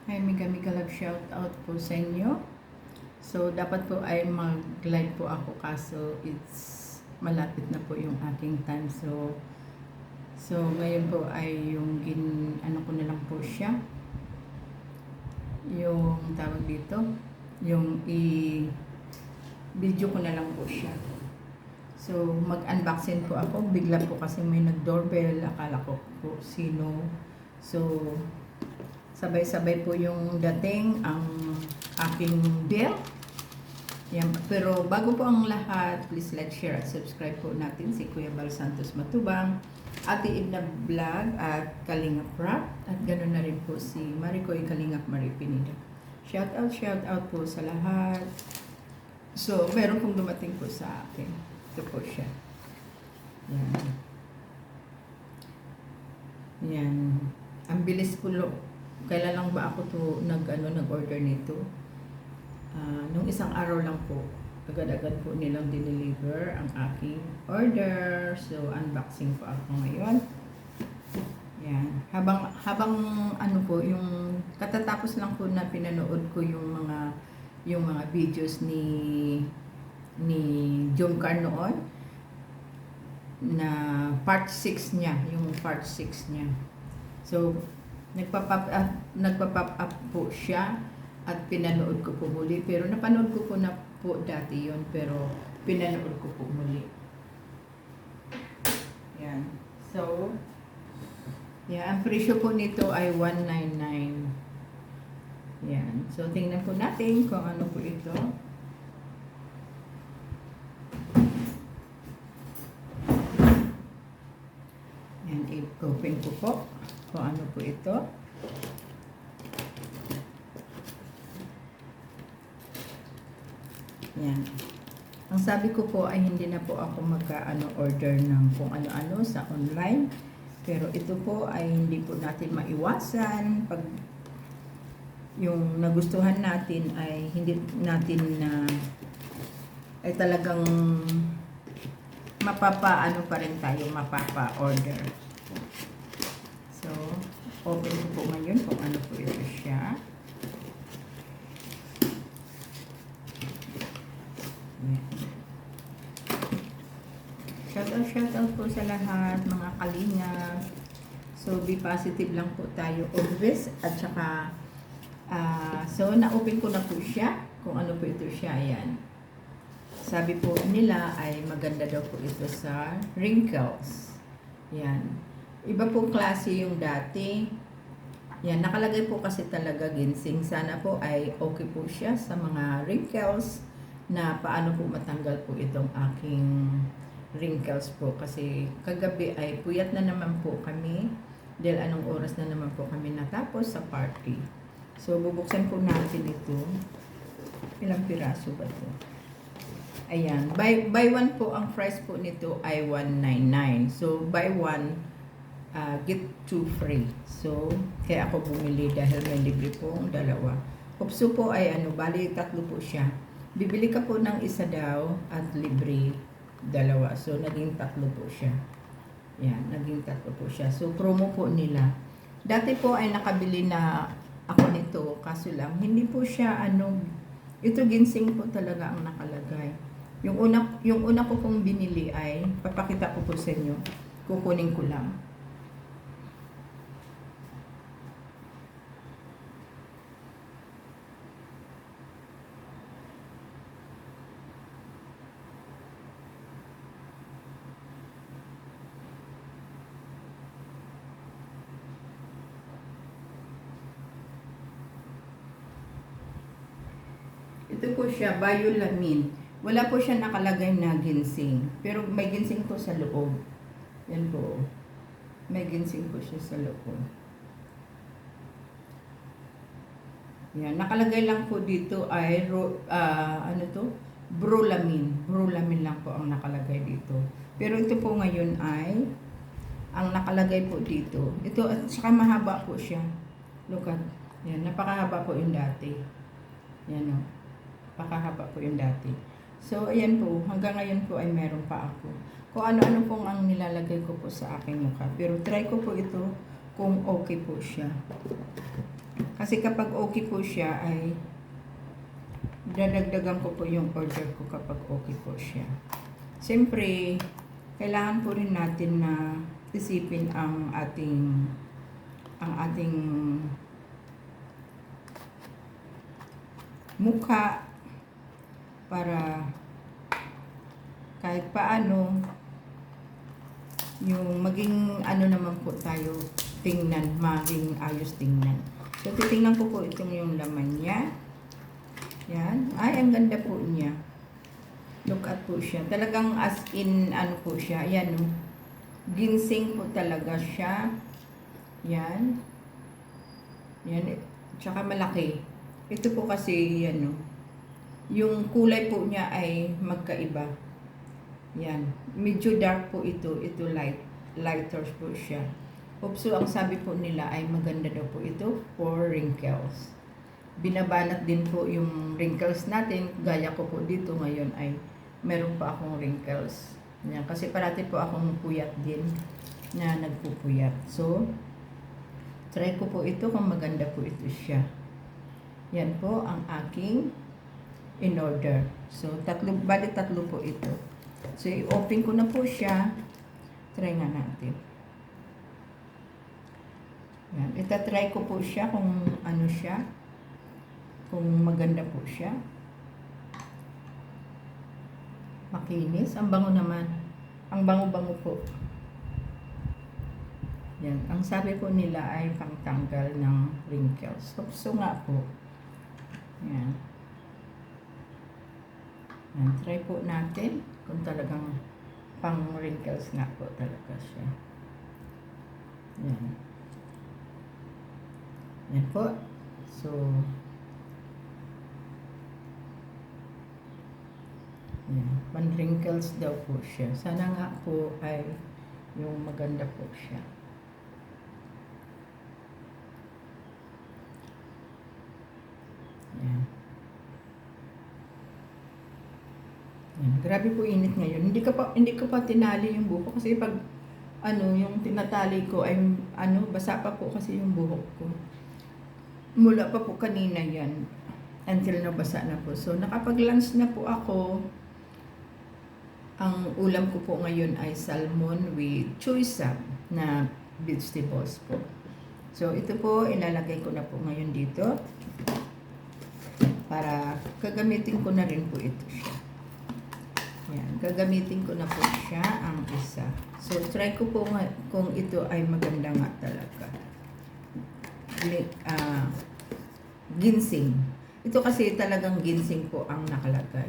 Hi, Mika Love, shout out po sa inyo. So, dapat po ay mag-live po ako kaso it's malapit na po yung aking time. So ngayon po ay yung ano ko na lang po siya. Yung tawag dito, yung video ko na lang po siya. So, mag-unboxing po ako. Bigla po kasi may nag-doorbell. Akala ko po sino. So, sabay-sabay po yung dating ang aking bill. Yan. Pero bago po ang lahat, please like, share at subscribe po natin si Kuya Bal Santos Matubang, Ate Edna Vlog at Kalingap Rap. At ganoon na rin po si Maricoy Kalingap Marie Pineda. Shout out po sa lahat. So, meron pong dumating po sa akin. Ito po siya. Yan. Yan. Ang bilis po kailan lang ba ako to nag-order nito? Nung isang araw lang po, agad-agad po nilang dineliver ang aking order. So, unboxing po ako ngayon. Yan. Habang ano po, yung katatapos lang po na pinanood ko yung mga videos ni Jomcar noon na part 6 niya, yung part 6 niya. So, nagpa-pop up po siya at pinanood ko po muli. Pero napanood ko po na po dati yon, pero pinanood ko po muli. Yan. So, ang presyo po nito ay 199. Yan. So, tingnan po natin kung ano po ito. Yan, i-open ko po kung ano po ito. Yan. Ang sabi ko po ay hindi na po ako order ng kung ano-ano sa online. Pero ito po ay hindi po natin maiwasan. Pag yung nagustuhan natin ay hindi natin ay talagang mapapa-order. So, open ko po ngayon kung ano po ito siya. Shout out po sa lahat, mga kalinga. So, be positive lang po tayo always. At saka, so, na-open ko na po siya. Kung ano po ito siya, ayan. Sabi po nila ay maganda daw po ito sa wrinkles. Yan. Iba po klase yung dati. Yan, nakalagay po kasi talaga ginseng. Sana po ay okay po siya sa mga wrinkles na paano po matanggal po itong aking wrinkles po. Kasi kagabi ay puyat na naman po kami dahil anong oras na naman po kami natapos sa party. So, bubuksan po natin ito. Ilang piraso ba ito? Ayan. Buy one po, ang price po nito ay 199. So, buy one, get two free. So, kaya ako bumili dahil may libre pong dalawa. Kupso po ay bali tatlo po siya. Bibili ka po ng isa daw at libre dalawa. So, naging tatlo po siya. Yan, naging tatlo po siya. So, promo po nila. Dati po ay nakabili na ako nito. Kaso lang, hindi po siya ito ginseng po talaga ang nakalagay. Yung una ko pong binili ay, papakita ko po sa inyo. Kukunin ko lang. Ito po siya, Biolamin. Wala po siya nakalagay na ginseng. Pero may ginseng po sa loob. Yan po. May ginseng po siya sa loob. Yan. Nakalagay lang po dito ay, Brolamin. Brolamin lang po ang nakalagay dito. Pero ito po ngayon ay, ang nakalagay po dito. Ito, at saka mahaba po siya. Look at, yan. Napakahaba po yung dati. Yan o. Napakahaba po yung dati. So, ayan po. Hanggang ngayon po ay meron pa ako. Kung ano-ano pong ang nilalagay ko po sa aking mukha. Pero try ko po ito kung okay po siya. Kasi kapag okay po siya ay dadagdagan ko po yung order ko kapag okay po siya. Siyempre, kailangan po rin natin na isipin ang ating mukha para kahit paano yung maging ano naman po tayo tingnan, maging ayos tingnan. So, titingnan ko po itong yung laman niya. Yan. Ay, ang ganda po niya. Look at po siya. Talagang as in, ano po siya. Yan, no? Ginseng po talaga siya. Yan. Yan. Tsaka malaki. Ito po kasi, yan, no? Yung kulay po niya ay magkaiba. Yan. Medyo dark po ito. Ito lighter po siya. So, ang sabi po nila ay maganda daw po ito for wrinkles. Binabanat din po yung wrinkles natin. Gaya ko po dito ngayon ay meron pa akong wrinkles. Yan. Kasi parati po akong puyat din na nagpupuyat. So, try ko po ito kung maganda po ito siya. Yan po ang aking in order. So, bali tatlo po ito. So, i-open ko na po siya. Try nga natin. Yan. Itatry ko po siya kung ano siya. Kung maganda po siya. Makinis. Ang bango naman. Ang bango-bango po. Yan. Ang sabi po nila ay pangtanggal ng wrinkles. So nga po. Yan. Yan. Try po natin kung talagang pang wrinkles nga po talaga siya. Yan. Yan po. So, yan. Pan-wrinkles daw po siya. Sana nga po ay yung maganda po siya. Yan. Yan. Grabe po init ngayon. Hindi ko pa tinali yung buhok kasi pag yung tinatali ko ay basa pa po kasi yung buhok ko. Mula pa po kanina yan until nabasa na po. So, nakapag-lunch na po ako. Ang ulam ko po ngayon ay salmon with choy sab na vegetables po. So, ito po, ilalagay ko na po ngayon dito. Para gagamitin ko na rin po ito siya. Yan, gagamitin ko na po siya ang isa. So, try ko po kung ito ay maganda nga talaga. Ginseng. Ito kasi talagang ginseng po ang nakalagay.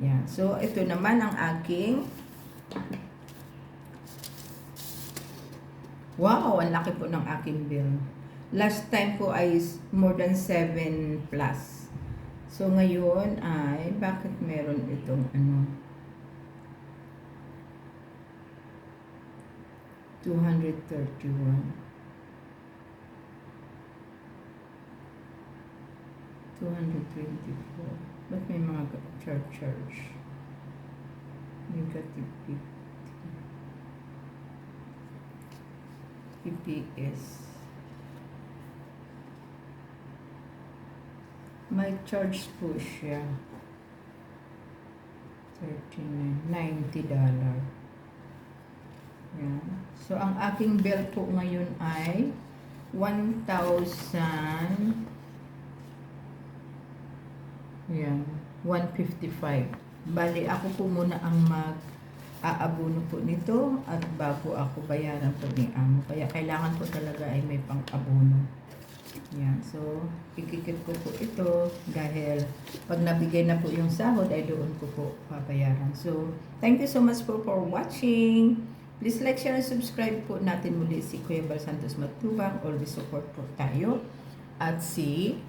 Yan. So, ito naman ang aking wow, ang laki po ng aking bill. Last time po ay more than 7 plus. So, ngayon ay bakit meron itong 231. 224. Ba't may mga charge? Negative 50. PPS. May charge po siya. $90. Yan. So, ang aking bill po ngayon ay 1,000. Yan. 155. Bali, ako po muna ang mag-aabono po nito at bago ako bayaran po ni amo. Kaya kailangan po talaga ay may pang-abono. Yan. So, ikikip ko po ito dahil pag nabigay na po yung sahod ay doon ko po papayaran. So, thank you so much po for watching. Please like, share, and subscribe po natin muli si Kuya Bal Santos Matubang. Always support po tayo. At si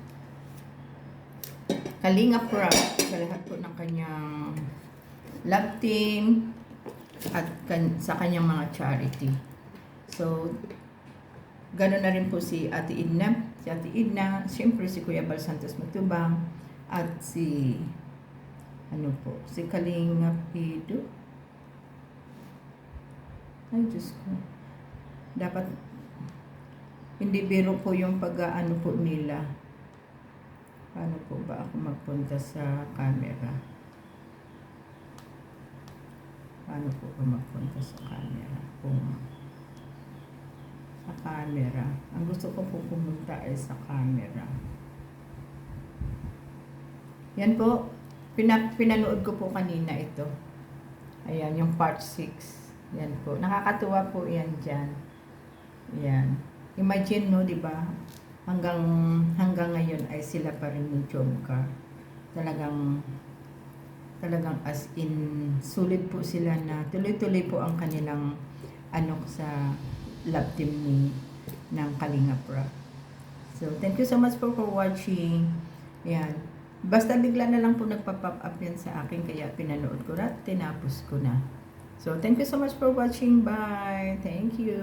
Kalinga Prab sa lahat po ng kanyang love team at sa kanyang mga charity. So, gano'n na rin po si Ate Edna. Si Ate Edna, siyempre si Kuya Bal Santos Matubang at si si Kalinga Pido. Ay, Diyos ko. Dapat Hindi biro po yung pag-ano po nila. Paano po ba ako magpunta sa camera? Paano po ba magpunta sa camera? Sa camera. Ang gusto ko po pumunta ay sa camera. Yan po. Pinanood ko po kanina ito. Ayan, yung part 6. Yan po. Nakakatuwa po yan dyan. Yan. Imagine, no, di ba? Hanggang ngayon ay sila pa rin ni Jomcar. Talagang as in sulit po sila na tuloy-tuloy po ang kanilang sa love team ng Kalinga Prab. So, thank you so much for watching. Yan. Basta bigla na lang po nagpa-pop up yan sa akin kaya pinanood ko na, tinapos ko na. So, thank you so much for watching. Bye. Thank you.